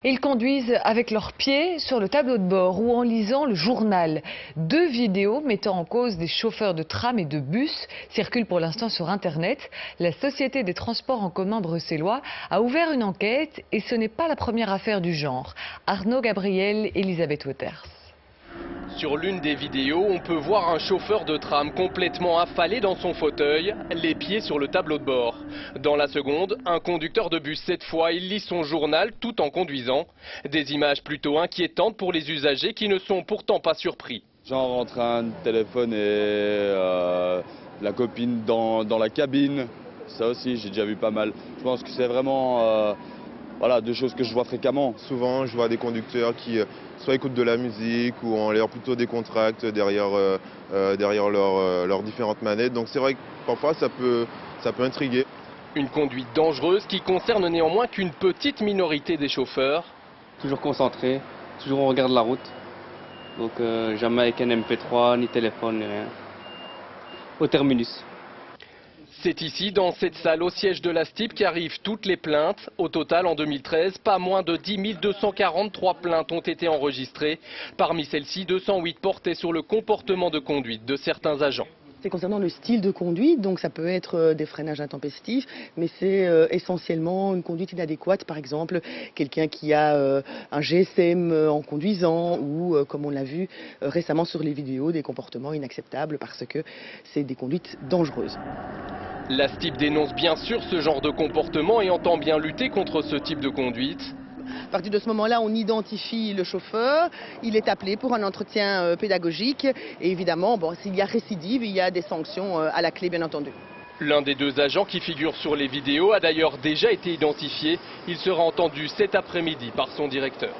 Ils conduisent avec leurs pieds sur le tableau de bord ou en lisant le journal. Deux vidéos mettant en cause des chauffeurs de tram et de bus circulent pour l'instant sur Internet. La Société des transports en commun bruxellois a ouvert une enquête et ce n'est pas la première affaire du genre. Arnaud Gabriel, Elisabeth Waters. Sur l'une des vidéos, on peut voir un chauffeur de tram complètement affalé dans son fauteuil, les pieds sur le tableau de bord. Dans la seconde, un conducteur de bus, cette fois, il lit son journal tout en conduisant. Des images plutôt inquiétantes pour les usagers qui ne sont pourtant pas surpris. Genre en train de téléphoner, la copine dans la cabine, ça aussi j'ai déjà vu pas mal. Je pense que c'est vraiment voilà, deux choses que je vois fréquemment. Souvent je vois des conducteurs qui soit écoutent de la musique ou ont l'air plutôt décontractés derrière leurs différentes manettes. Donc c'est vrai que parfois ça peut intriguer. Une conduite dangereuse qui concerne néanmoins qu'une petite minorité des chauffeurs. Toujours concentré, toujours on regarde la route. Donc jamais avec un MP3, ni téléphone, ni rien. Au terminus. C'est ici, dans cette salle au siège de la STIP, qu'arrivent toutes les plaintes. Au total, en 2013, pas moins de 10 243 plaintes ont été enregistrées. Parmi celles-ci, 208 portaient sur le comportement de conduite de certains agents. C'est concernant le style de conduite, donc ça peut être des freinages intempestifs, mais c'est essentiellement une conduite inadéquate, par exemple quelqu'un qui a un GSM en conduisant ou, comme on l'a vu récemment sur les vidéos, des comportements inacceptables parce que c'est des conduites dangereuses. La STIP dénonce bien sûr ce genre de comportement et entend bien lutter contre ce type de conduite. À partir de ce moment-là, on identifie le chauffeur, il est appelé pour un entretien pédagogique et évidemment, s'il y a récidive, il y a des sanctions à la clé, bien entendu. L'un des deux agents qui figurent sur les vidéos a d'ailleurs déjà été identifié. Il sera entendu cet après-midi par son directeur.